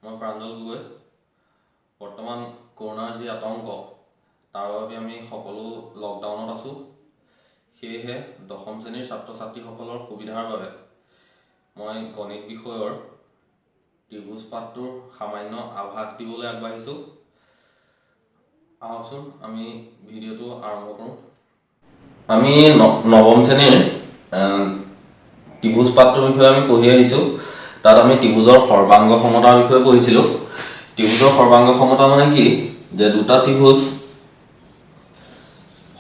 মই প্ৰাঞ্জল গগৈ। বৰ্তমান কৰোনাৰ যি আতংক তাৰ বাবে আমি সকলো লকডাউনত আছোঁ। সেয়েহে দশম শ্ৰেণীৰ ছাত্ৰ ছাত্ৰীসকলৰ সুবিধাৰ বাবে মই গণিত বিষয়ৰ ত্ৰিভুজ পাঠটোৰ সামান্য আভাস দিবলৈ আগবাঢ়িছোঁ। আহকচোন আমি ভিডিঅ'টো আৰম্ভ কৰোঁ। আমি নৱম শ্ৰেণীৰ ত্ৰিভুজ পাঠটোৰ বিষয়ে আমি পঢ়ি আহিছোঁ। তাত আমি ত্ৰিভুজৰ সৰ্বাংগ সমতাৰ বিষয়ে পঢ়িছিলোঁ। ত্ৰিভুজৰ সৰ্বাংগ সমতা মানে কি, যে দুটা ত্ৰিভুজ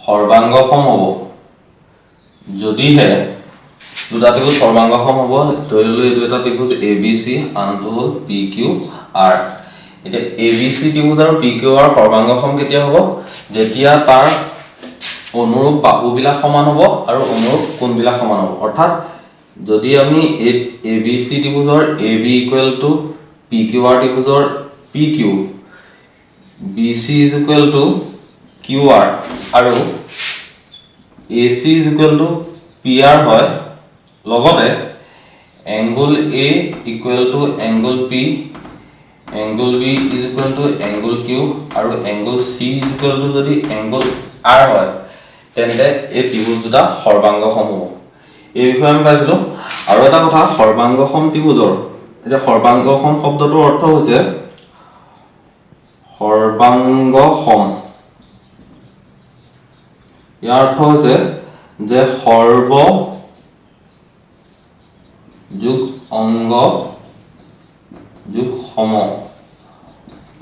সৰ্বাংগসম হ'ব যদিহে দুটা ত্ৰিভুজ সৰ্বাংগসম হ'ব। ধৰি ললোঁ এইটো এটা ত্ৰিভুজ ABC, আনটো হ'ল PQR। এতিয়া ABC ত্ৰিভুজ আৰু PQR সৰ্বাংগসম কেতিয়া হ'ব? যেতিয়া তাৰ অনুৰূপ বাহুবিলাক সমান হ'ব আৰু অনুৰূপ কোণবিলাক সমান হ'ব। অৰ্থাৎ যদি আমি এই ABC ত্ৰিভুজৰ AB equal to PQR ত্ৰিভুজৰ PQ, BC is equal two QR আৰু AC is equal two PR হয়, লগতে angle A equal to angle P, angle B is equal two angle Q আৰু angle C is equal two যদি angle R হয়, তেন্তে এই ত্ৰিভুজ দুটা সৰ্বাংগসম হ'ব। এই বিষয়ে আমি পাইছিলোঁ। আৰু এটা কথা, সৰ্বাংগসম ত্ৰিভুজৰ, এতিয়া সৰ্বাংগসম শব্দটোৰ অৰ্থ হৈছে সৰ্বাংগসম, ইয়াৰ অৰ্থ হৈছে যে সৰ্ব যোগ অংগ যোগ সম।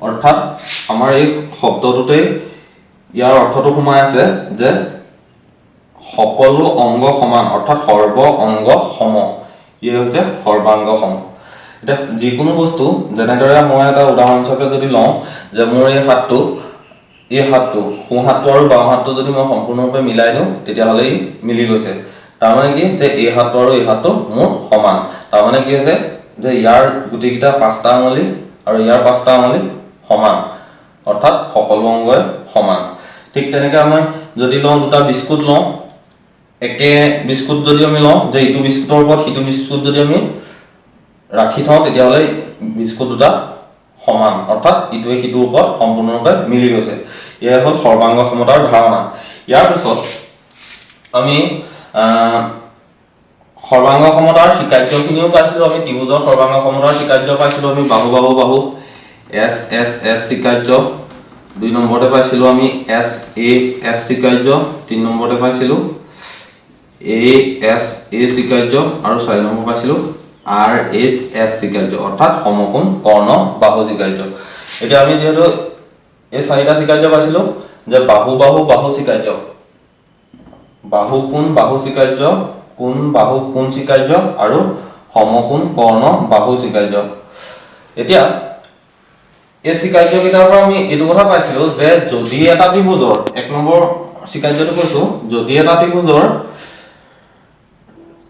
অৰ্থাৎ আমাৰ এই শব্দটোতে ইয়াৰ অৰ্থটো সোমাই আছে যে সকলো অংগ সমান, অৰ্থাৎ সৰ্ব অংগ সম। ইয়ে হৈছে সৰ্বাংগসম। এতিয়া যিকোনো বস্তু, যেনেদৰে মই এটা উদাহৰণস্বৰূপে যদি লওঁ যে মোৰ এই হাতটো সোঁ হাতটো আৰু বাওঁ হাতটো যদি মই সম্পূৰ্ণৰূপে মিলাই দিওঁ, তেতিয়াহ'লে ই মিলি গৈছে। তাৰমানে কি, যে এই হাতটো আৰু এই হাতটো মোৰ সমান। তাৰমানে কি হৈছে যে ইয়াৰ গোটেইকেইটা 5টা আঙুলি আৰু ইয়াৰ 5টা আঙুলি সমান, অৰ্থাৎ সকলো অংগই সমান। ঠিক তেনেকৈ আমি যদি লওঁ দুটা বিস্কুট লওঁ, একে বিস্কুট যদি আমি লওঁ, যে ইটো বিস্কুটৰ ওপৰত সিটো বিস্কুট যদি আমি ৰাখি থওঁ, তেতিয়াহ'লে বিস্কুট দুটা সমান, অৰ্থাৎ ইটোৱে সিটোৰ ওপৰত সম্পূৰ্ণৰূপে মিলি গৈছে। এয়া হ'ল সৰ্বাংগ সমতাৰ ধাৰণা। ইয়াৰ পিছত আমি সৰ্বাংগ সমতাৰ স্বীকাৰ্যখিনিও পাইছিলোঁ। আমি ত্ৰিভুজৰ সৰ্বাংগ সমতাৰ স্বীকাৰ্য পাইছিলোঁ আমি বাহু বাহু বাহু S S S স্বীকাৰ্য। 2 নম্বৰতে পাইছিলোঁ আমি S A S স্বীকাৰ্য। 3 নম্বৰতে পাইছিলোঁ A S A স্বীকাৰ্য আৰু 4 নম্বৰ পাইছিলোঁ R H S স্বীকাৰ্য, অৰ্থাৎ সমকোণ কৰ্ণ বাহু স্বীকাৰ্য। এতিয়া আমি যিহেতু এই 4টা স্বীকাৰ্য পাইছিলোঁ, যে বাহু বাহু বাহু স্বীকাৰ্য, বাহু কোণ বাহু স্বীকাৰ্য, কোণ বাহু কোণ স্বীকাৰ্য আৰু সমকোণ কৰ্ণ বাহু স্বীকাৰ্য। এতিয়া এই স্বীকাৰ্যকেইটাৰ পৰা আমি এইটো কথা পাইছিলোঁ যে যদি এটা ত্ৰিভুজৰ, 1 নম্বৰ স্বীকাৰ্যটো কৈছোঁ, যদি এটা ত্ৰিভুজৰ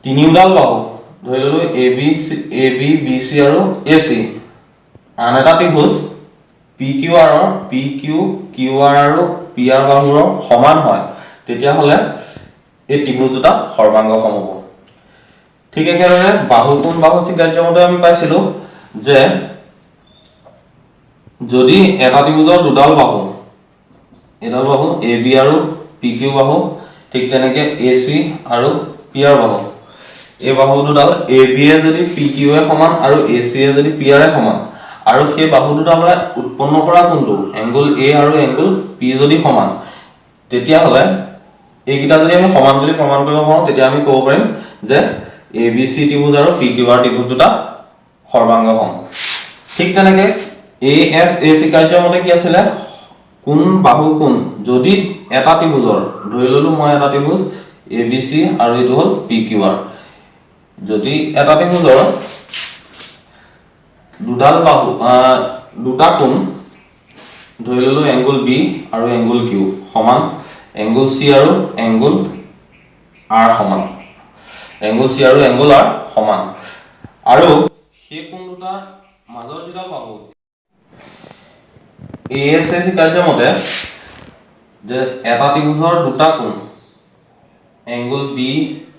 তিনিওডাল বাহু, ধৰি ললোঁ AB BC আৰু AC, আন এটা ত্ৰিভুজ PQR আৰু PR বাহুৰ সমান হয়, তেতিয়াহ'লে এই ত্ৰিভুজ দুটা সৰ্বাংগসম হ'ব। ঠিক একেদৰে বাহু কোণ বাহু স্বীকাৰ্য মতে আমি পাইছিলোঁ যে যদি এটা ত্ৰিভুজৰ দুডাল বাহু, এডাল বাহু AB আৰু PQ বাহু, ঠিক তেনেকৈ AC আৰু PR বাহু, এই বাহু দুডাল AB এ যদি PQ এ সমান আৰু AC এ যদি PR এ সমান, আৰু সেই বাহু দুটা মানে উৎপন্ন কৰা কোণটো এংগুল A আৰু এংগুল P যদি সমান, তেতিয়াহ'লে এইকেইটা যদি আমি সমান বুলি প্ৰমাণ কৰিব পাৰোঁ, তেতিয়া আমি ক'ব পাৰিম যে ABC ত্ৰিভুজ আৰু PQR ত্ৰিভুজ দুটা সৰ্বাংগসম। ঠিক তেনেকৈ AS A স্বীকাৰ্য মতে কি আছিলে, কোণ বাহু কোণ যদি এটা ত্ৰিভুজৰ, ধৰি ললোঁ মই এটা ত্ৰিভুজ ABC আৰু এইটো হ'ল PQR, যদি এটা ত্ৰিভুজৰ দুডাল বাহু দুটা কোণ, ধৰি ললোঁ এংগুল B আৰু এংগুল Q সমান, এংগুল C আৰু এংগুল R সমান, এংগুল C আৰু এংগুল R সমান, আৰু সেই কোণ দুটাৰ মাজৰ যিডাল বাহু AS A স্বীকাৰ্য মতে যে এটা ত্ৰিভুজৰ দুটা কোণ angle B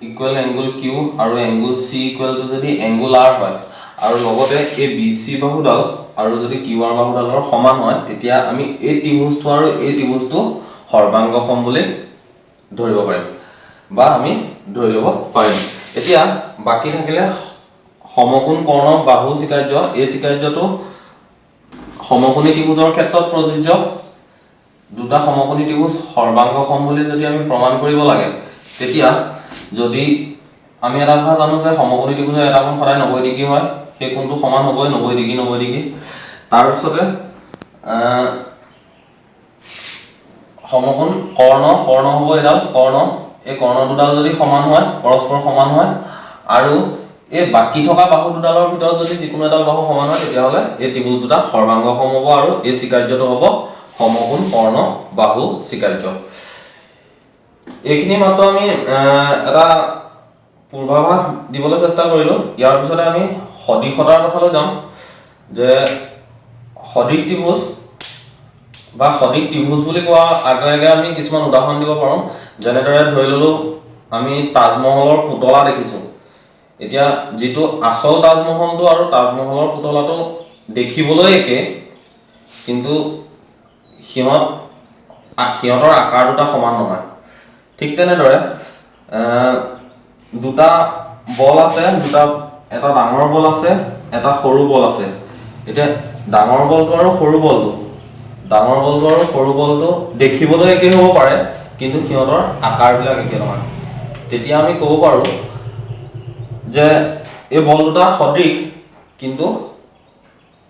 equal angle Q আৰু এংগুল C ইকুৱেল টু যদি এংগুল R হয়, আৰু লগতে এই BC বাহুডাল আৰু যদি QR বাহুডালৰ সমান হয় তেতিয়া আমি এই ত্ৰিভুজটো আৰু এই ত্ৰিভুজটো সৰ্বাংগসম বুলি ধৰিব পাৰিম বা আমি ধৰি ল'ব পাৰিম। এতিয়া বাকি থাকিলে সমকোণ কৰ্ণ বাহু স্বীকাৰ্য। এই স্বীকাৰ্যটো সমকোণী ত্ৰিভুজৰ ক্ষেত্ৰত প্ৰযোজ্য। দুটা সমকোণী ত্ৰিভুজ সৰ্বাংগসম বুলি যদি আমি প্ৰমাণ কৰিব লাগে তেতিয়া যদি আমি এটা কথা জানো যে সমকোণী ত্ৰিভুজৰ এটা কোণ সদায় 90 ডিগ্ৰী হয়, সেই কোণটো সমান হ'বই 90 ডিগ্ৰী 90 ডিগ্ৰী। তাৰ পিছতে সমকোণ কৰ্ণ হ'ব এডাল কৰ্ণ, এই কৰ্ণ দুডাল যদি সমান হয় পৰস্পৰ সমান হয় আৰু এই বাকি থকা বাহু দুডালৰ ভিতৰত যদি যিকোনো এডাল বাহু সমান হয় তেতিয়াহ'লে এই ত্ৰিভুজ দুটা সৰ্বাংগসম হ'ব আৰু এই স্বীকাৰ্যটো হ'ব সমকোণ কৰ্ণ বাহু স্বীকাৰ্য। এইখিনি মাত্ৰ আমি এটা পূৰ্বাভাস দিবলৈ চেষ্টা কৰিলোঁ। ইয়াৰ পিছতে আমি সদিশতাৰ কথালৈ যাম যে সদিশ ত্ৰিভুজ বা সদিশ ত্ৰিভুজ বুলি কোৱা আগে আগে আমি কিছুমান উদাহৰণ দিব পাৰোঁ। যেনেদৰে ধৰি ল'লোঁ আমি তাজমহলৰ পুতলা দেখিছোঁ। এতিয়া যিটো আচল তাজমহলটো আৰু তাজমহলৰ পুতলাটো দেখিবলৈ একে, কিন্তু সিহঁতৰ আকাৰ দুটা সমান নহয়। ঠিক তেনেদৰে দুটা বল আছে, এটা ডাঙৰ বল আছে, এটা সৰু বল আছে। এতিয়া ডাঙৰ বলটো আৰু সৰু বলটো দেখিবলৈ একে হ'ব পাৰে, কিন্তু সিহঁতৰ আকাৰবিলাক একে নহয়। তেতিয়া আমি ক'ব পাৰোঁ যে এই বল দুটা সদৃশ কিন্তু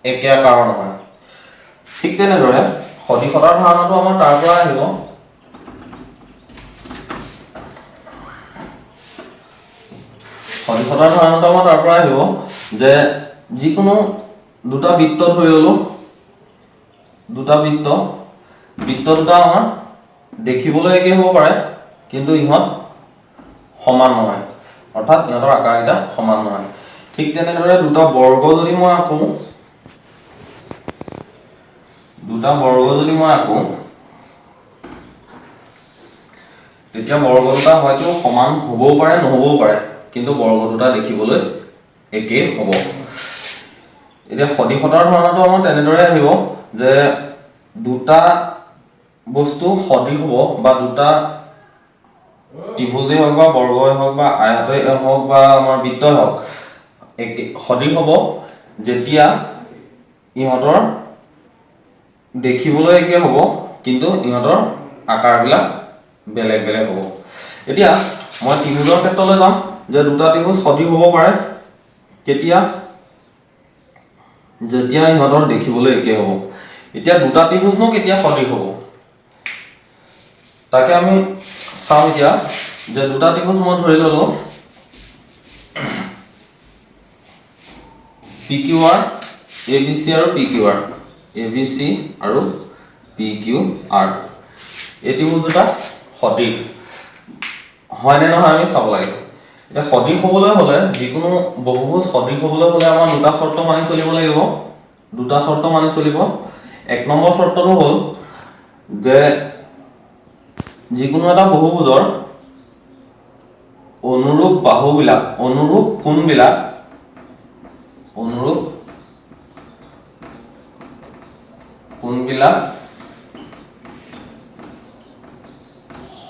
একে আকাৰৰ নহয়। ঠিক তেনেদৰে সদিশতাৰ ধাৰণাটো আমাৰ তাৰ পৰা আহিব। সদিশতাৰ ধাৰণাটো আমাৰ তাৰ পৰা আহিব যে যিকোনো দুটা বৃত্ত ধৰি ল'লোঁ, দুটা বৃত্ত দুটা আমাৰ দেখিবলৈ একে হ'ব পাৰে, কিন্তু ইহঁত সমান নহয়, অৰ্থাৎ ইহঁতৰ আকাৰকেইটা সমান নহয়। ঠিক তেনেদৰে দুটা বৰ্গ যদি মই আঁকো তেতিয়া বৰ্গ দুটা হয়তো সমান হ'বও পাৰে নহ'বও পাৰে, কিন্তু বৰ্গ দুটা দেখিবলৈ একেই হ'ব। এতিয়া সদিশতাৰ ধাৰণাটো আমাৰ তেনেদৰে আহিব যে দুটা বস্তু সদৃশ হ'ব বা দুটা ত্ৰিভুজেই হওক বা বৰ্গই হওক বা আয়তেই হওক বা আমাৰ বৃত্তই হওক সদৃশ হ'ব যেতিয়া ইহঁতৰ দেখিবলৈ একে হ'ব, কিন্তু ইহঁতৰ আকাৰবিলাক বেলেগ বেলেগ হ'ব। এতিয়া মই ত্ৰিভুজৰ ক্ষেত্ৰলৈ যাম যে দুটা ত্ৰিভুজ সদৃশ হ'ব পাৰে যেতিয়া ইহঁতৰ দেখিবলৈ একে হ'ব। এতিয়া দুটা ত্ৰিভুজনো কেতিয়া সদৃশ হ'ব তাকে আমি চাওঁ। এতিয়া যে দুটা ত্ৰিভুজ মই ধৰি ল'লোঁ PQR, ABC আৰু PQR, ABC আৰু PQR। এই ত্ৰিভুজ দুটা সদৃশ হয়নে নহয় আমি চাব লাগে। এতিয়া সদৃশ হ'বলৈ হ'লে যিকোনো বহুভুজ সদৃশ হ'বলৈ হ'লে আমাৰ দুটা চৰ্ত মানি চলিব লাগিব। এক নম্বৰ চৰ্তটো হ'ল যে যিকোনো এটা বহুভুজৰ অনুৰূপ কোণবিলাক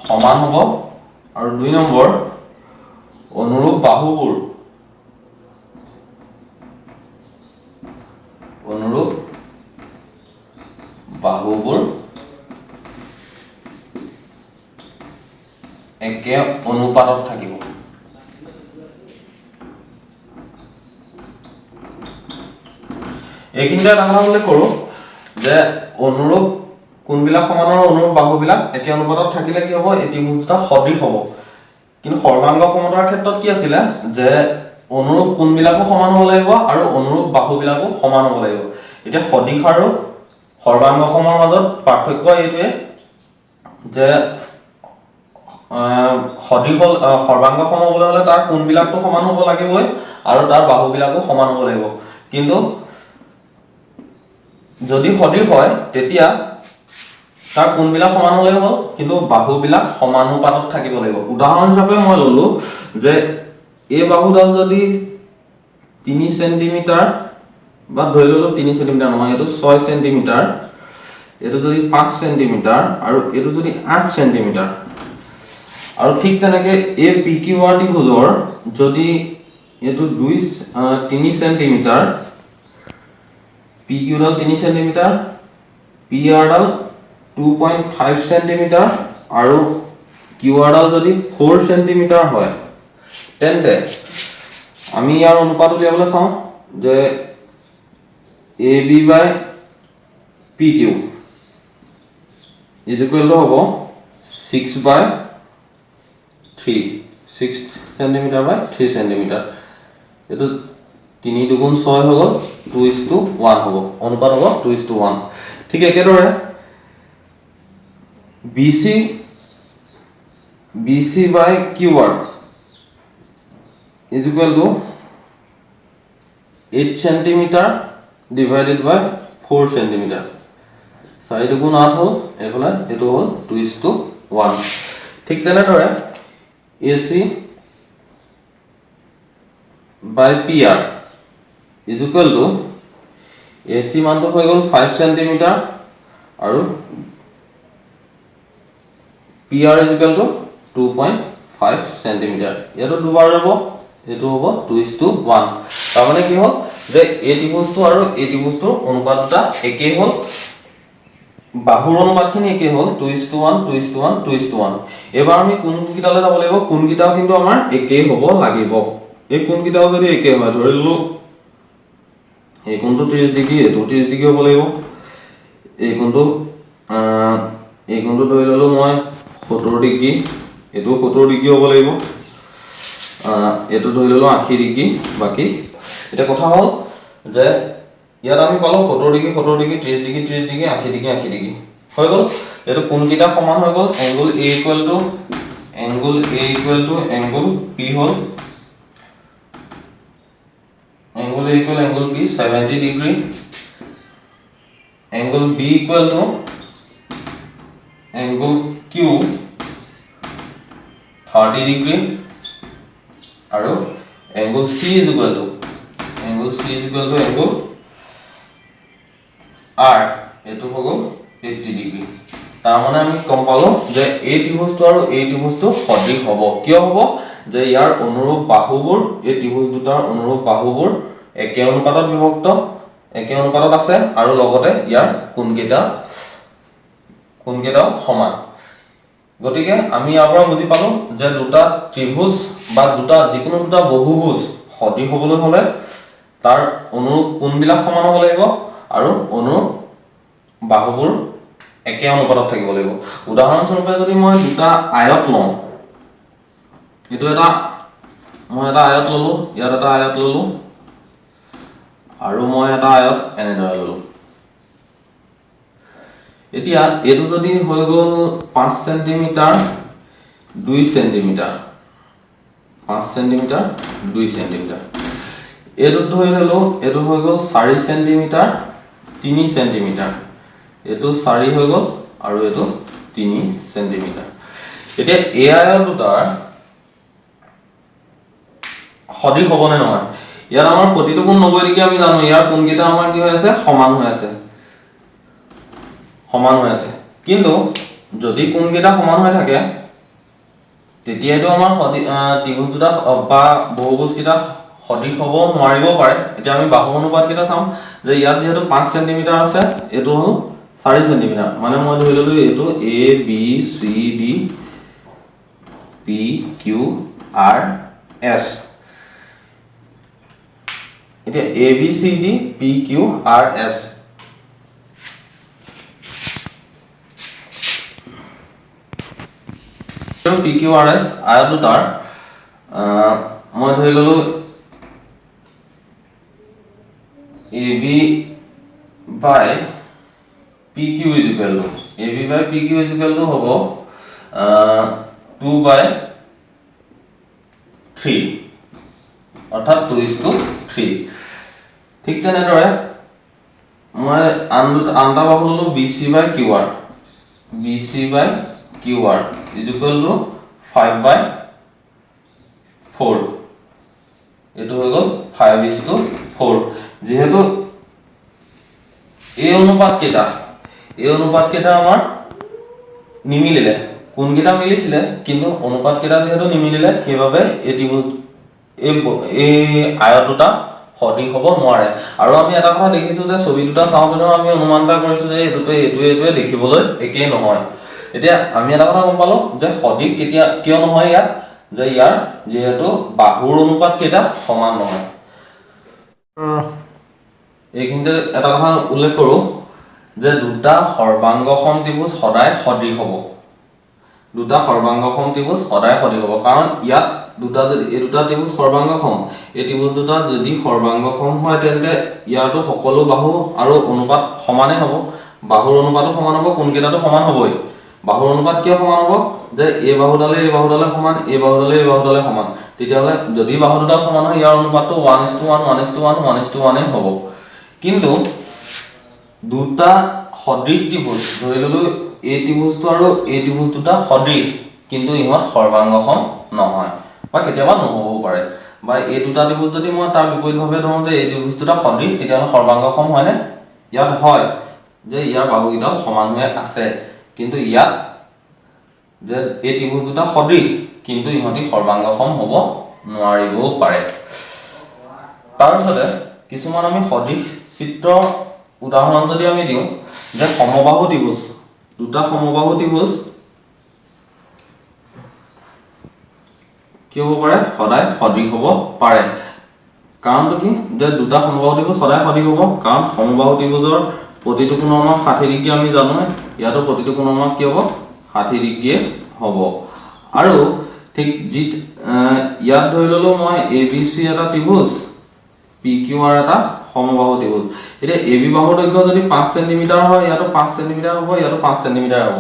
সমান হ'ব, আৰু 2 নম্বৰ অনুৰূপ বাহুবোৰ একে অনুপাতত থাকিব। এইখিনিতে এটা কথা উল্লেখ কৰোঁ যে অনুৰূপ কোণবিলাক সমান আৰু অনুৰূপ বাহুবিলাক একে অনুপাতত থাকিলে কি হ'ব, এই ত্ৰিভুজ দুটা সদৃশ হ'ব। কিন্তু সৰ্বাংগ সমতাৰ ক্ষেত্ৰত কি আছিলে যে অনুৰূপ কোণবিলাকো সমান হ'ব লাগিব আৰু অনুৰূপ বাহুবিলাকো সমান হ'ব লাগিব। এতিয়া সদৃশ আৰু সৰ্বাংগ সমৰ মাজত পাৰ্থক্য এইটোৱে যে সৰ্বাংগ সম হ'বলৈ হ'লে তাৰ কোণবিলাকটো সমান হ'ব লাগিবই আৰু তাৰ বাহুবিলাকো সমান হ'ব লাগিব। কিন্তু যদি সদৃশ হয় তেতিয়া তাৰ কোণবিলাক সমান হ'লেই হ'ল, কিন্তু বাহুবিলাক সমানুপাতত থাকিব লাগিব। উদাহৰণ হিচাপে মই ল'লো যে এই বাহুডাল যদি 3 চেণ্টিমিটাৰ বা ধৰি ললো 3 সেন্টিমিটাৰ নহয় এটো 6 সেন্টিমিটাৰ এটো যদি 5 সেন্টিমিটাৰ আৰু এটো যদি 8 সেন্টিমিটাৰ আৰু ঠিক তেনেকে এই PQR ত্ৰিভুজৰ যদি এটো 3 সেন্টিমিটাৰ PQ ডাল 3 সেন্টিমিটাৰ PR ডাল 2.5 সেন্টিমিটাৰ আৰু QR ডাল যদি 4 সেন্টিমিটাৰ হয় তেন্তে আমি ইয়াৰ অনুপাত উলিয়াবলৈ চাও যে AB by PQ is equal to hobo 6 by 3 6 centimeter by 3 centimeter eto 3 দুগুণ 6 হল 2:1 হবো অনুপাত হবো 2:1 ঠিক একেদৰে BC by QR is equal to 8 centimeter divided by 4 centimeter 4 দুগুণ 8 হল এফালে এটো হল 2:1 ঠিক তেনেদৰে AC by PR is equal to AC মানটো হৈ গল 5 centimeter আৰু PR is equal to 2.5 centimeter ইয়াতো দুবাৰ হ'ব এটো হ'ব 2:1 তাৰ মানে কি হ'ল যে এই ত্ৰিভুজটো আৰু এই ত্ৰিভুজটোৰ অনুপাতটা একেই হ'ল বাহুৰ অনুপাতখিনি একেই হ'ল 2:1 2:1 2:1 এবাৰ আমি কোন কিটালে যাব লাগিব কোন কিটাও কিন্তু আমাৰ একেই হ'ব লাগিব এই কোন কিটাও যদি একেই হয় ধৰিলো এই কোনটো 30 ডিগ্ৰী এটো 30 ডিগ্ৰী হ'ব লাগিব এই কোনটো ধৰি ললো মই 70 ডিগ্ৰী এটো 70 ডিগ্ৰী হ'ব লাগিব এটো ধৰি ললো 80 ডিগ্ৰী বাকি এটা কথা হ'ল যে ইয়াত আমি পালো 70 degree 30 degree 30 degree 80 degree 80 degree হৈ গল এটো কোন কিটা সমান হৈ গল angle A equal to angle P হল angle A equal angle P 70 degree angle B equal to angle Q 30 degree আৰু angle C is equal to angle R এটো হৈ গল 80 ডিগ্ৰী তাৰ মানে আমি কম পালো যে এই ত্ৰিভুজটো আৰু এই ত্ৰিভুজটো সদৃশ হ'ব কিয় হ'ব যে ইয়াৰ অনুৰূপ বাহুবোৰ এই ত্ৰিভুজ দুটাৰ অনুৰূপ বাহুবোৰ একে অনুপাতত বিভক্ত একে অনুপাতত আছে আৰু লগতে ইয়াৰ কোনকেইটাও সমান গতিকে আমি ইয়াৰ পৰা বুজি পালো যে দুটা ত্ৰিভুজ বা যিকোনো দুটা বহুভুজ সদৃশ হ'বলৈ হলে তাৰ অনুৰূপ কোনবিলাক সমান হ'ব লাগিব আৰু অনুৰূপ বাহুবোৰ একে অনুপাতত থাকিব লাগিব উদাহৰণস্বৰূপে যদি মই দুটা আয়ত লওঁ এটো এটা মই এটা আয়ত ললো ইয়াত এটা আয়ত ললো আৰু মই এটা আয়ত এনেদৰে ললো এতিয়া এটো যদি হৈ গল 5 সেন্টিমিটাৰ 2 সেন্টিমিটাৰ 5 সেন্টিমিটাৰ 2 সেন্টিমিটাৰ এটো ধৰি ললো এটো হৈ গল 4 সেন্টিমিটাৰ 3 সেন্টিমিটাৰ এটো 4 হৈ গল আৰু এটো 3 সেন্টিমিটাৰ এতিয়া এই আয়ত দুটাৰ সদৃশ হ'ব নে নহয় ইয়াৰ আমাৰ প্ৰতিটো কোণ 90 ডিগ্ৰী আমি জানো ইয়াৰ কোণকেইটা আমাৰ কি হৈ আছে সমান হৈ আছে কিন্তু যদি কোণকেইটা সমান হৈ থাকে তেতিয়াটো আমাৰ ত্ৰিভুজ দুটা বা বহুভুজ কেইটা সদৃশ হ'ব নোৱাৰিব পাৰে এতিয়া আমি বাহু অনুপাত কেইটা চাম যে ইয়াত যেহেতু 5 সেন্টিমিটাৰ আছে এটো হল 4 সেন্টিমিটাৰ মানে মই ধৰি ললো এটো A B C D P Q R S এটা A B C D P Q R S P Q R S আয়ত দুটাৰ মই ধৰি ললো AB by PQ is equal to AB by PQ is equal to হ'ব 2 by 3 অৰ্থাৎ 2:3 ঠিক তেনেদৰে মই আনটা বাহু ললো BC by QR is equal to 5 by 4 এটো হৈ গল 5:4 যেহেতু এই অনুপাত কেইটা আমাৰ নিমিলিলে, কোনকেইটা মিলিছিলে কিন্তু অনুপাত কেইটা যেহেতু নিমিলিলে সেইবাবে এই আয়ত দুটা সদৃশ হ'ব নোৱাৰে। আৰু আমি এটা কথা দেখিছো যে ছবি দুটা চাওঁতেও আমি অনুমান এটা কৰিছো যে এইটোৱে দেখিবলৈ একেই নহয়। এতিয়া আমি এটা কথা গম পালো যে সদৃশ কিয় নহয় ইয়াত, যে ইয়াৰ যেহেতু বাহুৰ অনুপাত কেইটা সমান নহয়। এইখিনিতে এটা কথা উল্লেখ কৰো যে দুটা সৰ্বাংগসম ত্ৰিভুজ সদায় সদৃশ হ'ব, কাৰণ ইয়াত এই দুটা ত্ৰিভুজ সৰ্বাংগসম, এই ত্ৰিভুজ দুটা যদি সৰ্বাংগসম হয় তেন্তে ইয়াতো সকলো বাহু আৰু অনুপাত সমানেই হ'ব, বাহুৰ অনুপাতো সমান হ'ব, কোনকেইটাতো সমান হ'বই। বাহুৰ অনুপাত কিয় সমান হ'ব, যে এই বাহুডালে সমান, এই বাহুডালে সমান, তেতিয়াহ'লে যদি বাহু দুটা সমান হয় ইয়াৰ অনুপাতটো 1:1 হ'ব। কিন্তু দুটা সদৃশ ত্ৰিভুজ ধৰি ললো এই ত্ৰিভুজটো আৰু এই ত্ৰিভুজ দুটা সদৃশ, কিন্তু ইহঁত সৰ্বাংগসম নহয় বা কেতিয়াবা নহবও পাৰে, বা এই দুটা ত্ৰিভুজ যদি মই তাৰ বিপৰীতভাৱে ধৰো যে এই ত্ৰিভুজ দুটা সদৃশ, তেতিয়াহ'লে সৰ্বাংগসম হয়নে? ইয়াত হয় যে ইয়াৰ বাহুকেইটা সমান হৈ আছে, কিন্তু ইয়াত যে এই ত্ৰিভুজ দুটা সদৃশ কিন্তু ইহঁতি সৰ্বাংগসম হ'ব নোৱাৰিবও পাৰে। তাৰপিছতে কিছুমান আমি সদৃশ চিত্ৰৰ উদাহৰণ যদি আমি দিওঁ, যে সমবাহু ত্ৰিভুজ, দুটা সমবাহু ত্ৰিভুজ কি হ'ব পাৰে, সদায় সদৃশ হ'ব পাৰে। কাৰণটো কি, যে দুটা সমবাহু ত্ৰিভুজ সদায় সদৃশ হ'ব কাৰণ সমবাহু ত্ৰিভুজৰ প্ৰতিটো কোণৰ মান 60 ডিগ্ৰী আমি জানো, ইয়াতো প্ৰতিটো কোণৰ মান কি হ'ব, 60 ডিগ্ৰী হ'ব। আৰু ঠিক ইয়াত ধৰি ললো মই ABC এটা ত্ৰিভুজ, PQR এটা সমবাহু ত্ৰিভুজ। এতিয়া AB বাহুৰ দৈৰ্ঘ্য যদি 5 সেন্টিমিটাৰ হয়, ইয়াতো 5 সেন্টিমিটাৰ হ'ব, ইয়াতো 5 সেন্টিমিটাৰ হ'ব।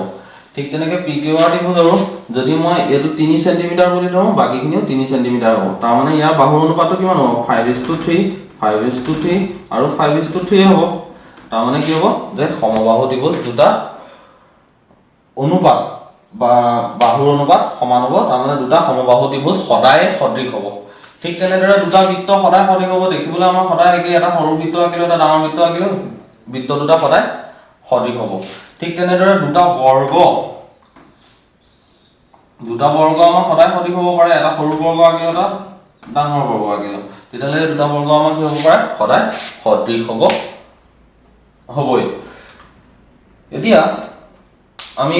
ঠিক তেনেকৈ PQR ত্ৰিভুজৰো যদি মই এইটো 3 সেন্টিমিটাৰ বুলি ধৰো, বাকীখিনিও 3 সেন্টিমিটাৰ হ'ব। তাৰমানে ইয়াৰ বাহুৰ অনুপাতটো কিমান হ'ব, 5:3, 5:3 আৰু 5:3 হ'ব। তাৰমানে কি হ'ব, যে সমবাহু ত্ৰিভুজ দুটা অনুপাত বা বাহুৰ অনুপাত সমান হ'ব, তাৰমানে দুটা সমবাহু ত্ৰিভুজ সদায় সদৃশ হ'ব। ঠিক তেনেদৰে দুটা বৃত্ত সদায় সদৃশ হ'ব, দেখিবলৈ আমাৰ সদায় একেই, এটা সৰু বৃত্ত আঁকিলো এটা ডাঙৰ বৃত্ত আঁকিলো, বৃত্ত দুটা সদায় সদৃশ হ'ব। ঠিক তেনেদৰে দুটা বৰ্গ আমাৰ সদায় সদৃশ হ'ব পাৰে, এটা সৰু বৰ্গ আঁকিলো এটা ডাঙৰ বৰ্গ আঁকিলো, তেতিয়াহ'লে এই দুটা বৰ্গ আমাৰ কি হ'ব পাৰে, সদায় সদৃশ হ'বই। এতিয়া আমি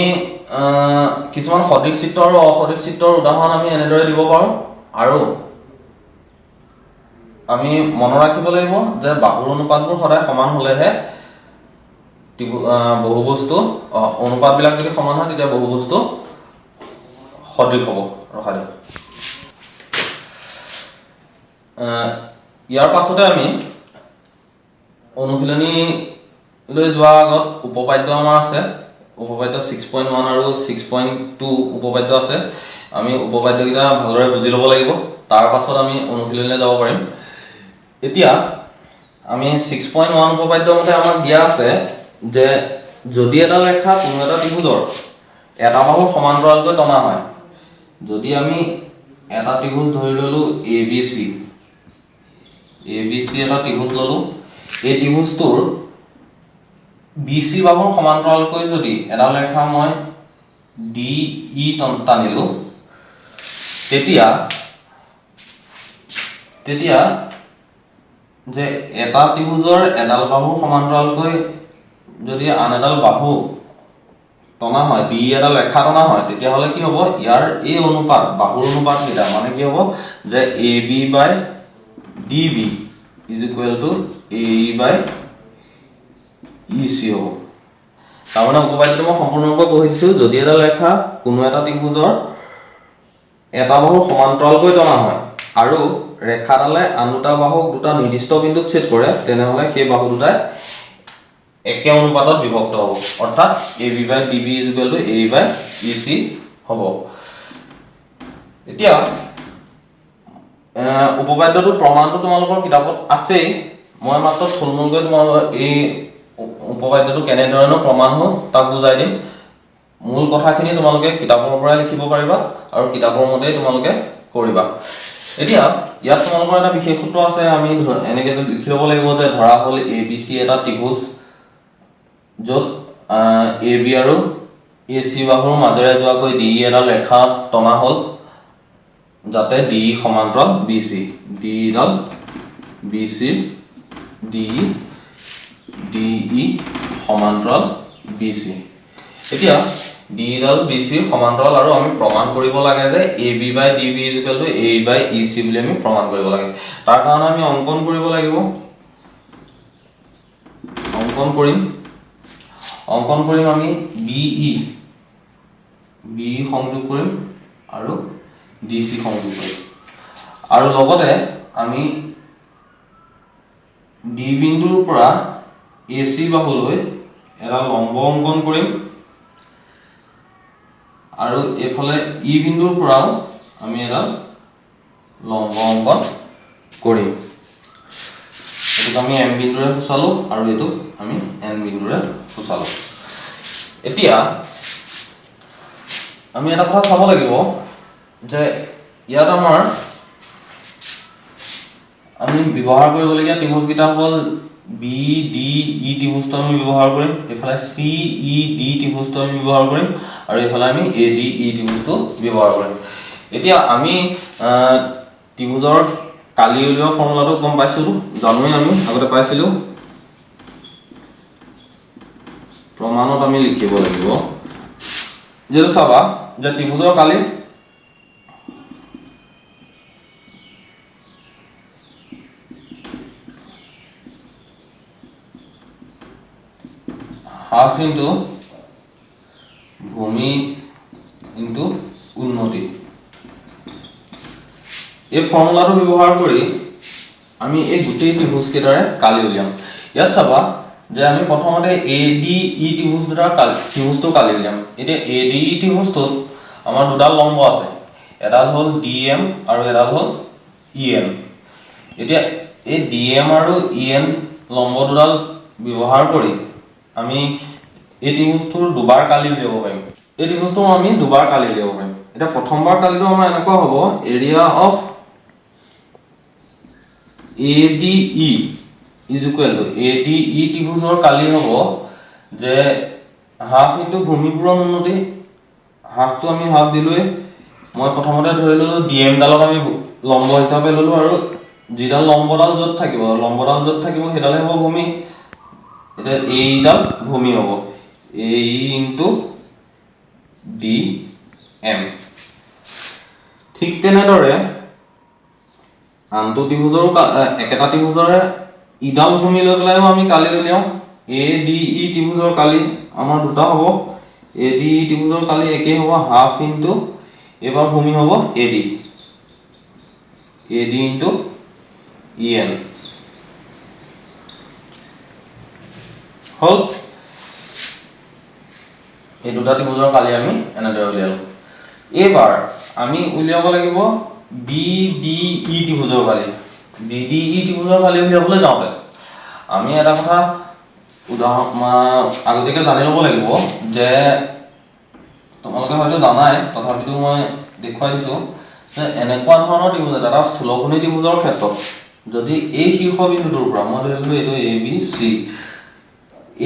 কিছুমান সদৃশ চিত্ৰ আৰু অসদৃশ চিত্ৰৰ উদাহৰণ আমি এনেদৰে দিব পাৰোঁ। আৰু আমি মনত ৰাখিব লাগিব যে বাহুৰ অনুপাতবোৰ সদায় সমান হ'লেহে বহু বস্তু অনুপাতবিলাক যদি সমান হয় তেতিয়া বহু বস্তু সদৃশ হ'ব। ৰখা দিয়ক, ইয়াৰ পাছতে আমি অনুশীলনীলৈ যোৱাৰ আগত উপপাদ্য আমাৰ আছে, উপপাদ্য 6.1 আৰু 6.2 উপপাদ্য আছে। আমি উপপাদ্যকেইটা ভালদৰে বুজি ল'ব লাগিব, তাৰ পাছত আমি অনুশীলনীলৈ যাব পাৰিম। এতিয়া আমি 6.1 উপপাদ্য মতে আমাক দিয়া আছে যে যদি এটা ৰেখা কোনো এটা ত্ৰিভুজৰ এটা বাহু সমান্তৰালকৈ টনা হয়, যদি আমি এটা ত্ৰিভুজ ধৰি ললো ABC এটা ত্ৰিভুজ ললো, এই ত্ৰিভুজটোৰ BC বাহুৰ সমান্তৰালকৈ যদি এডাল ৰেখা মই DE টানিলো, তেতিয়া যে এটা ত্ৰিভুজৰ এডাল বাহুৰ সমান্তৰালকৈ যদি আন এডাল বাহু টনা হয়, DE এডাল ৰেখা টনা হয়, তেতিয়াহ'লে কি হ'ব, ইয়াৰ এই অনুপাত বাহুৰ অনুপাত কেইটা মানে কি হ'ব, যে AB/DB = AE/EC হ'ব। তাৰমানে উপপাদ্যটো মই সম্পূৰ্ণৰূপে পঢ়ি দিছোঁ, যদি এডাল ৰেখা কোনো এটা ত্ৰিভুজৰ এটা বাহু সমান্তৰালকৈ টনা হয় আৰু ৰেখাডালে আন দুটা বাহুক দুটা নিৰ্দিষ্ট বিন্দুত ছেদ কৰে, তেনেহ'লে সেই বাহু দুটাই একে অনুপাতত বিভক্ত হ'ব, অৰ্থাৎ AB/DB = AE/EC হ'ব। এতিয়া উপপাদ্যটোৰ প্ৰমাণটো তোমালোকৰ কিতাপত আছেই, মই মাত্ৰ থুলমূলকৈ তোমালোকৰ এই উপপাদ্যটো কেনেধৰণৰ প্ৰমাণ হ'ল তাক বুজাই দিম। মূল কথাখিনি তোমালোকে কিতাপৰ পৰাই লিখিব পাৰিবা আৰু কিতাপৰ মতেই তোমালোকে কৰিবা। এতিয়া ইয়াত তোমালোকৰ এটা বিশেষ সূত্ৰ আছে, আমি এনেকৈ লিখি ল'ব লাগিব যে ধৰা হ'ল ABC এটা ত্ৰিভুজ য'ত এ বি আৰু এ চি বাহুৰ মাজেৰে যোৱাকৈ ডি এডাল ৰেখা টনা হ'ল যাতে ডি সমান্তৰাল বি চি ডি ডাল বি চি ডি ই সমান্তৰাল বি চি এতিয়া ডি ডাল বি চি সমান্তৰাল আৰু আমি প্ৰমাণ কৰিব লাগে যে A B by D B equal to A by E C বুলি আমি প্ৰমাণ কৰিব লাগে তাৰ কাৰণে আমি অংকন কৰিব লাগিব অংকন কৰিম আমি বি সংযোগ কৰিম আৰু ডি চি সংযোগ কৰিম আৰু লগতে আমি ডি বিন্দুৰ পৰা এ চি বাহুলৈ এটা লম্ব অংকন কৰিম আৰু এফালে ই বিন্দুৰ পৰাও আমি এটা লম্ব অংকন কৰিম এটো আমি এম বিন্দুৰে ফুসালো আৰু এটো আমি এন বিন্দুৰে ফুসালো এতিয়া আমি এটা কথা চাব লাগিব যে ইয়াত আমাৰ আমি ব্যৱহাৰ কৰিবলগীয়া ত্ৰিভুজকেইটা হ'ল বি ডি ই ত্ৰিভুজটো আমি ব্যৱহাৰ কৰিম এফালে চি ই ডি ত্ৰিভুজটো আমি ব্যৱহাৰ কৰিম আৰু এফালে আমি এ ডি ই ত্ৰিভুজটো ব্যৱহাৰ কৰিম এতিয়া আমি ত্ৰিভুজৰ কালি উলিওৱা ফৰ্মুলাটো গম পাইছিলো জানোই আমি আগতে পাইছিলো প্ৰমাণত আমি লিখিব লাগিব যেটো চাবা যে ত্ৰিভুজৰ কালি half into ভূমি into উন্নতি এই ফৰ্মুলাটো ব্যৱহাৰ কৰি আমি এই গোটেই ত্ৰিভুজ কেইটাৰে কালি উলিয়াম ইয়াত চাবা যে আমি প্ৰথমতে এ ডি ই ত্ৰিভুজটো কালি উলিয়াম এতিয়া এ ডি ই ত্ৰিভুজটোত আমাৰ দুটা লম্ব আছে এডাল হ'ল ডি এম আৰু এডাল হ'ল ই এন এতিয়া এই ডি এম আৰু ই এন লম্ব দুডাল ব্যৱহাৰ কৰি আমি এই ত্ৰিভুজটোৰ দুবাৰ কালি উলিয়াব পাৰিম এই ত্ৰিভুজটো আমি দুবাৰ কালি উলিয়াব পাৰিম এটা প্ৰথমবাৰ কালিটো আমাৰ এনেকুৱা হ'ব area of ADE is equal to ADE ত্ৰিভুজৰ কালি হ'ব যে হাফ ইনটু ভূমিপুৰণ উন্নতি হাফটো আমি হাফ দিলোই মই প্ৰথমতে ধৰি ললো ডিএম ডালক আমি লম্ব হিচাপে ললো আৰু যিডাল লম্বডাল যত থাকিব হেডালে হ'ব ভূমি এটা এই ডাল ভূমি হ'ব AE ইনটু DM ঠিক তেনেদৰে আনটো ত্ৰিভুজৰ একেটা ত্ৰিভুজৰে ইডাল ভূমি লৈ পেলাইও আমি কালি উলিয়াও ADE ত্ৰিভুজৰ কালি আমাৰ দুটা হ'ব ADE ত্ৰিভুজৰ কালি একে হ'ব হাফ ইনটু এবাৰ ভূমি হ'ব AD ইনটু EN হল এই দুটা ত্ৰিভুজৰ কালি আমি এনেদৰে উলিয়ালো এবাৰ আমি উলিয়াব লাগিব BDE ত্ৰিভুজৰ কালি BDE ত্ৰিভুজৰ কালি উলিয়াবলৈ যাওঁতে আমি এটা কথা আগতীয়াকৈ জানি ল'ব লাগিব যে তোমালোকে হয়তো জানাই তথাপিতো মই দেখুৱাই দিছোঁ যে এনেকুৱা ধৰণৰ ত্ৰিভুজ এটা স্থূলকোণী ত্ৰিভুজৰ ক্ষেত্ৰত যদি এই শীৰ্ষবিন্দুটোৰ পৰা মই ধৰিলো এইটো ABC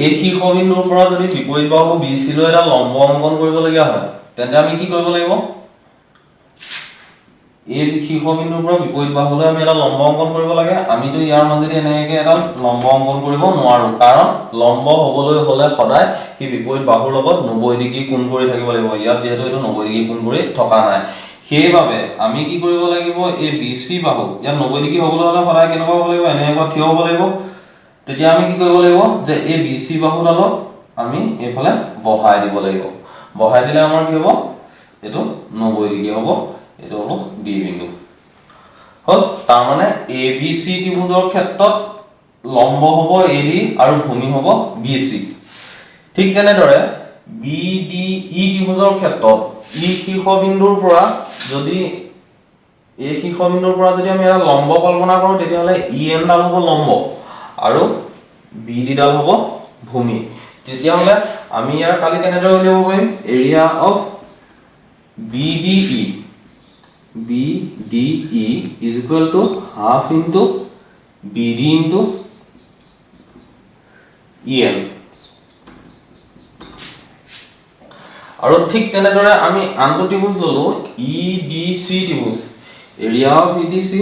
এই শীৰ্ষবিন্দুৰ পৰা যদি বিপৰীত বাহু BC লৈ এটা লম্ব অংকন কৰিবলগীয়া হয় তেন্তে আমি কি কৰিব লাগিব এই শীৰ্ষবিন্দুৰ পৰা বিপৰীত বাহুলৈ আমি এটা লম্ব অংকন কৰিব লাগে আমিতো ইয়াৰ মাজেদি এনেকৈ এটা লম্ব অংকন কৰিব নোৱাৰো কাৰণ লম্ব হ'বলৈ হলে সদায় কি বিপৰীত বাহুৰ লগত 90 ডিগ্ৰী কোণ কৰি থাকিব লাগিব ইয়াত যেহেতু এইটো 90 ডিগ্ৰী কোণ কৰি থকা নাই সেইবাবে আমি কি কৰিব লাগিব এই BC বাহু ইয়াত 90 ডিগ্ৰী হ'বলৈ হলে সদায় কেনেকুৱা হ'ব লাগিব এনেকৈ থিয় হ'ব লাগিব তেতিয়া আমি কি কৰিব লাগিব যে এই BC বাহুডালক আমি এইফালে বহাই দিব লাগিব বহাই দিলে আমাৰ কি হ'ব এটো 90 ডিগ্ৰী হ'ব এটো হ'ব D বিন্দু হল তাৰ মানে ABC ত্ৰিভুজৰ ক্ষেত্ৰত লম্ব হ'ব AD আৰু ভূমি হ'ব BC ঠিক তেনেদৰে BDE ত্ৰিভুজৰ ক্ষেত্ৰত ই শীৰ্ষবিন্দুৰ পৰা যদি এই শীৰ্ষবিন্দুৰ পৰা যদি আমি এটা লম্ব কল্পনা কৰো তেতিয়া হলে EN ডাল হ'ব লম্ব আৰু BD ডাল হ'ব ভূমি তেতিয়া হলে আমি ইয়াৰ কালি কেনেদৰে উলিয়াব পাৰিম area of BDE is equal to half into BD into EN আৰু ঠিক তেনেদৰে আমি আনটো ত্ৰিভুজ ললো EDC ত্ৰিভুজ area of EDC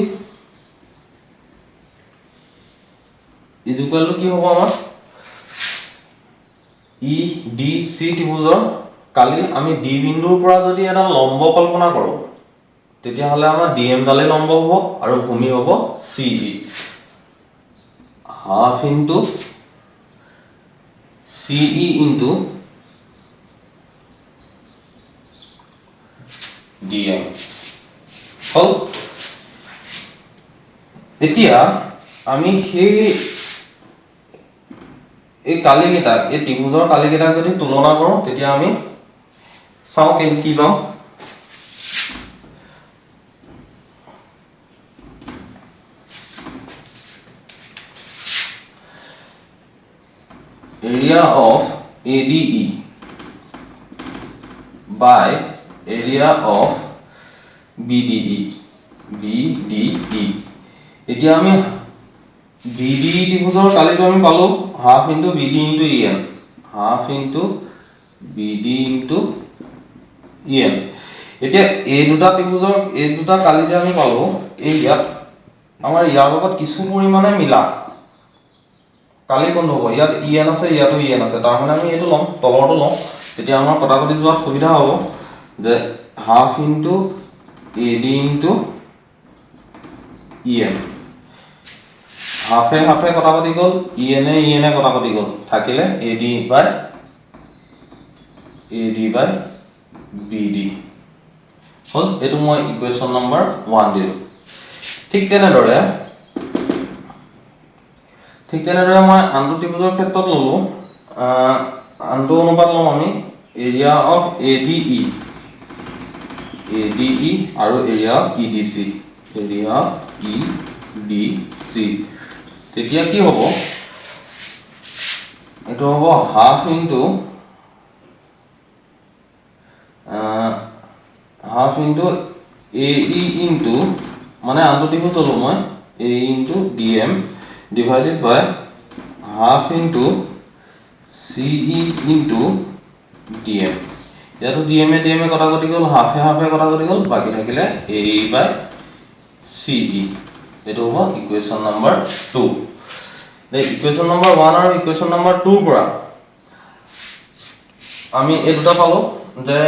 is equal to কি হ'ব আমাৰ EDC ত্ৰিভুজৰ কালি আমি D বিন্দুৰ পৰা যদি এটা লম্ব কল্পনা কৰো তেতিয়া হলে আমাৰ DM ডালে লম্ব হ'ব আৰু ভূমি হ'ব CE half into CE into DM হল এতিয়া আমি সেই এই কালিকেইটা এই ত্ৰিভুজৰ কালিকেইটা যদি তুলনা কৰো তেতিয়া আমি চাও কি পাম area of ADE by area of BDE এতিয়া আমি BDE ত্ৰিভুজৰ কালিটো আমি পালো half into BD into EN half into BD into EN এতিয়া এই দুটা ত্ৰিভুজৰ এই দুটা কালি যে আমি পালো এই ইয়াত আমাৰ ইয়াৰ লগত কিছু পৰিমাণে মিলা কালি কোন হ'ব ইয়াত EN আছে ইয়াতো EN আছে তাৰ মানে আমি এটো লম তলৰটো লম তেতিয়া আমাৰ কটাকটি যোৱাত সুবিধা হ'ব যে half into AD into EN হাফে হাফে কটাকটি গল EN এ কটাকটি গল থাকিলে AD by BD হল এটো মই ইকুৱেচন নম্বৰ 1 দিলো ঠিক তেনেদৰে মই আনটো ত্ৰিভুজৰ ক্ষেত্ৰত ললো আনটো অনুপাত লম আমি এৰিয়া অফ ADE আৰু এৰিয়া অফ EDC তেতিয়া কি হ'ব এটো হ'ব half into AE into মানে আনটো ত্ৰিভুজ ললো মই A into DM divided by half into CE into DM ইয়াতো DM এ কটাকটি গল হাফে হাফে কটাকটি গল বাকি থাকিলে AE by CE এটো হ'ব ইকুৱেচন নম্বৰ 2 এই ইকুৱেচন নম্বৰ 1 আৰু ইকুৱেচন নম্বৰ 2 পৰা আমি এই দুটা পালো যে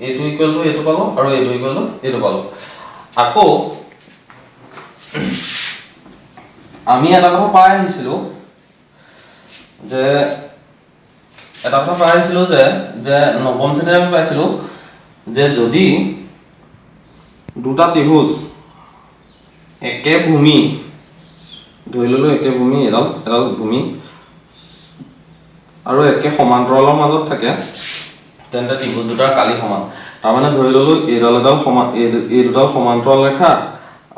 এটো ইকুৱেল টু এটো পালো আৰু এটো ইকুৱেল টু এটো পালো আকৌ আমি এটা কথা পাই আহিছিল যে নৱম শ্ৰেণীত আমি পাইছিলো যে যদি দুটা ত্ৰিভুজ একে ভূমি ধৰি ললো একে ভূমি এডাল ভূমি আৰু একে সমান্তৰালৰ মাজত থাকে তেন্তে ত্ৰিভুজ দুটাৰ কালি সমান তাৰ মানে ধৰি ললো এই দুটাল সমান্তৰাল ৰেখা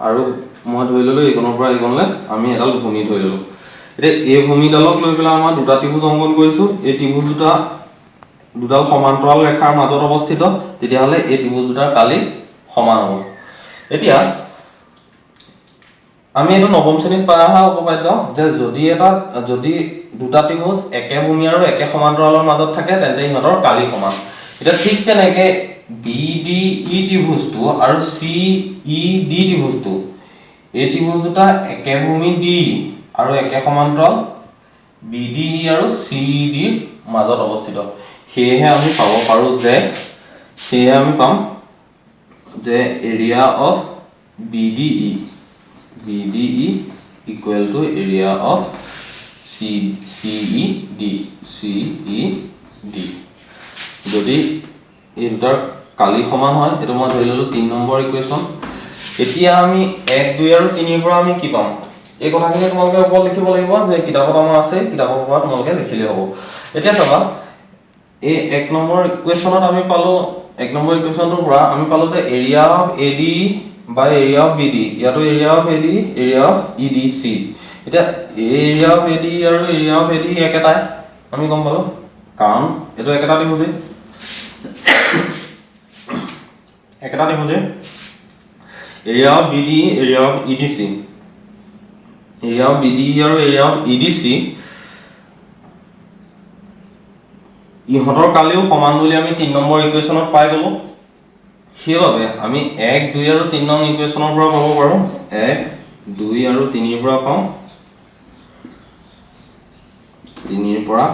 আৰু মই ধৰি ললো এইকনৰ পৰা এইকনলে আমি এডাল ভূমি ধৰি ললো এতিয়া এই ভূমিডালক লৈ পেলাই আমাৰ দুটা ত্ৰিভুজ অংকন কৰিছো এই ত্ৰিভুজ দুটাল সমান্তৰাল ৰেখাৰ মাজত অৱস্থিত তেতিয়া হলে এই ত্ৰিভুজ দুটাৰ কালি সমান হ'ব এতিয়া আমি এটো নৱম শ্ৰেণীত পাই অহা উপপাদ্য যে যদি দুটা ত্ৰিভুজ একে ভূমি আৰু একে সমান্তৰালৰ মাজত থাকে তেন্তে ইহঁতৰ কালি সমান এটা ঠিক তেনেকে BDE ত্ৰিভুজটো আৰু CED ত্ৰিভুজটো এই ত্ৰিভুজ দুটা একে ভূমি D আৰু একে সমান্তৰাল BDE আৰু CED ৰ মাজত অৱস্থিত সেয়েহে আমি পাব পাৰো আমি পাম যে area of BDE equal to area of CED যদি এই দুটাৰ কালি সমান হয় এটো মই ধৰি ললো 3 নম্বৰ ইকুৱেচন এতিয়া আমি 1 2 আৰু 3 ৰ পৰা আমি কি পাম এই কথাখিনি তোমালোকে ওপৰত লিখিব লাগিব যে কিতাপত আমাৰ আছে কিতাপৰ পৰা তোমালোকে লিখিলে হ'ব এতিয়া চাবা এই 1 নম্বৰ ইকুৱেচনত আমি পালো 1 নম্বৰ ইকুৱেচনটোৰ পৰা আমি পালো যে area of AD by area of BD ইয়াতো area of AD area of EDC এটা area of AD আৰু area of AD একেটাই আমি গম পালো কাৰণ এটো একেটা ত্ৰিভুজ area of BD area of EDC area of BD আৰু area of EDC ইহঁতৰ কালিও সমান বুলি আমি 3 নম্বৰ ইকুৱেশ্যনত পাই গ'লো সেইবাবে আমি 1 2 আৰু 3 নং ইকুৱেশ্যনৰ পৰা পাব পাৰো 1 2 আৰু 3 ৰ পৰা পাওঁ 3 ৰ পৰা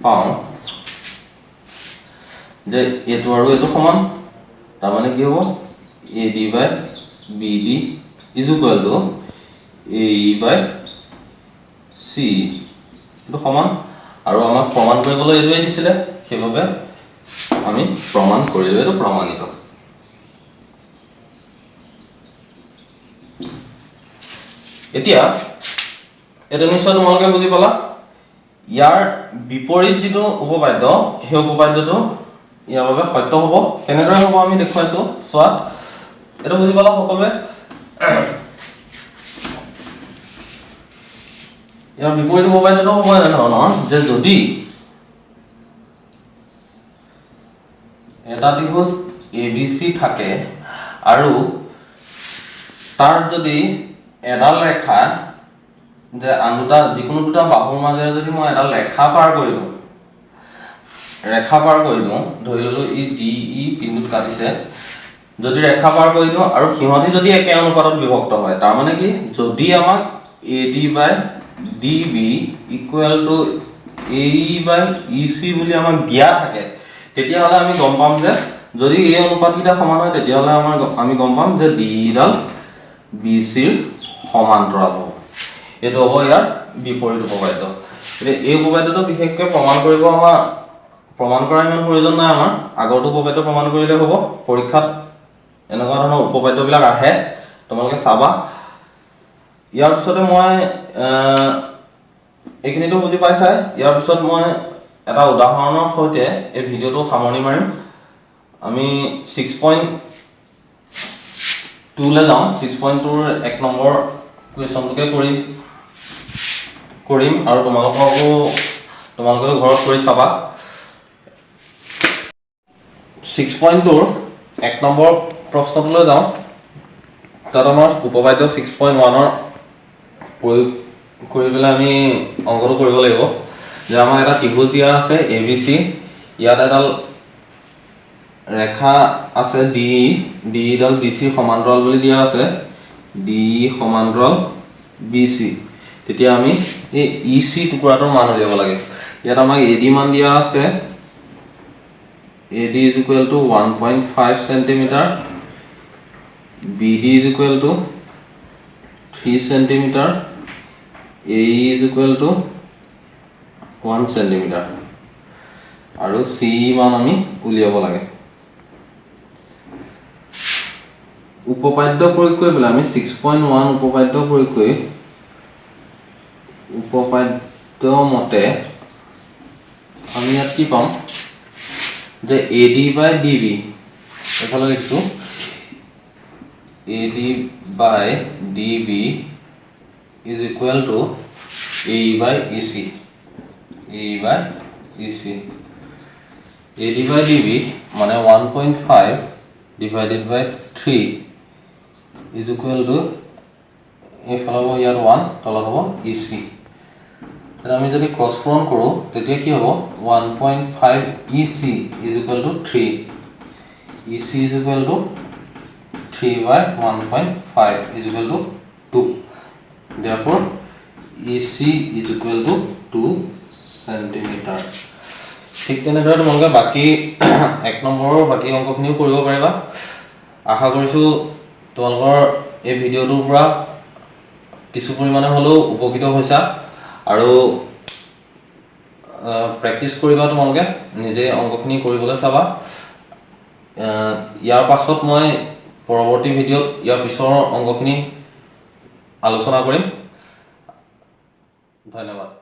পাওঁ যে এটো আৰু এটো সমান তাৰ মানে কি হ'ব AD by BD is equal to AE by CE এটো সমান আৰু আমাক প্ৰমাণ কৰিবলৈ এটোই দিছিলে সেইবাবে আমি প্ৰমাণ কৰিলো এটো প্ৰমাণিত এতিয়া এটা নিশ্চয় তোমালোকে বুজি পালা ইয়াৰ বিপৰীত যেটো উপপাদ্য সেই উপপাদ্যটো ইয়াৰ বাবে সত্য হ'ব কেনেদৰে হ'ব আমি দেখুৱাইছো চোৱা এটা বুজি পালা সকলোৱে ইয়াৰ বিপৰীত উপপাদ্যটো হ'ব এনে ধৰণৰ যে যদি এটা ত্ৰিভুজ ABC থাকে আৰু তাৰ যদি এডাল ৰেখা যে আন দুটা যিকোনো দুটা বাহুৰ মাজেৰে যদি মই এডাল ৰেখা পাৰ কৰি দিওঁ ধৰি ললো ই DE বিন্দুত কাটিছে যদি ৰেখা পাৰ কৰি দিওঁ আৰু সিহঁতি যদি একে অনুপাতত বিভক্ত হয় তাৰ মানে কি যদি আমাক AD by DB equal to AE by EC বুলি আমাক দিয়া থাকে তেতিয়া হলে আমি গম পাম যে যদি এই অনুপাতকিটা সমান হয় তেতিয়া হলে আমি গম পাম যে DE ডাল BC ৰ সমান্তৰাল হ'ব এটো হ'ব ইয়াৰ বিপৰীত উপপাদ্য এই উপপাদ্যটো বিশেষকৈ প্ৰমাণ কৰাৰ ইমান প্ৰয়োজন নাই আমাৰ আগৰটো উপপাদ্য প্ৰমাণ কৰিলে হ'ব পৰীক্ষাত এনেকুৱা ধৰণৰ উপপাদ্যবিলাক আহে তোমালোকে চাবা ইয়াৰ পিছতে মই এইখিনিটো বুজি পাইছা ইয়াৰ পিছত মই এটা উদাহৰণৰ সৈতে এই ভিডিওটো সামৰণি মাৰিম আমি 6.2 লে যাওঁ 6.2 ৰ 1 নম্বৰ কুৱেশ্যনটোকে কৰিম আৰু তোমালোকে ঘৰত কৰি চাবা 6.2 ৰ 1 নম্বৰ প্ৰশ্নটোলৈ যাওঁ তাত আমাৰ উপপাদ্য 6.1 ৰ প্ৰয়োগ কৰি পেলাই আমি অংকটো কৰিব লাগিব যে আমাৰ এটা ত্ৰিভুজ দিয়া আছে ABC ইয়াত এডাল ৰেখা আছে DE ডাল BC সমান্তৰাল বুলি দিয়া আছে DE সমান্তৰাল BC তেতিয়া আমি এই EC টুকুৰাটোৰ মান উলিয়াব লাগে ইয়াত আমাক AD মান দিয়া আছে AD is equal to 1.5 cm BD is equal to 3 cm AE is equal to 1 cm আৰু CE মান আমি উলিয়াব লাগে উপপাদ্য প্ৰয়োগ কৰি পেলাই আমি 6.1 উপপাদ্য প্ৰয়োগ কৰি উপপাদ্য মতে আমি ইয়াত কি পাম যে AD by DB এফালে লিখছো AD by DB is equal to AE by EC AD by DB মানে 1.5 divided by 3 is equal to এফালে হ'ব ইয়াত 1 তলত হ'ব EC এটা আমি যদি ক্ৰস পূৰণ কৰো তেতিয়া কি হ'ব 1.5 EC is equal to 3 EC is equal to 3 by 1.5 is equal to 2 therefore EC is equal to 2 cm ঠিক তেনেদৰে তোমালোকে বাকি 1 নম্বৰৰ বাকি অংকখিনিও কৰিব পাৰিবা আশা কৰিছো তোমালোকৰ এই ভিডিওটোৰ পৰা কিছু পৰিমাণে হলেও উপকৃত হৈছা আৰু প্ৰেক্টিস কৰিবা তোমালোকে নিজে অংকখিনি কৰিবলৈ চাবা ইয়াৰ পাছত মই পৰৱৰ্তী ভিডিওত ইয়াৰ পিছৰ অংকখিনি আলোচনা কৰিম ধন্যবাদ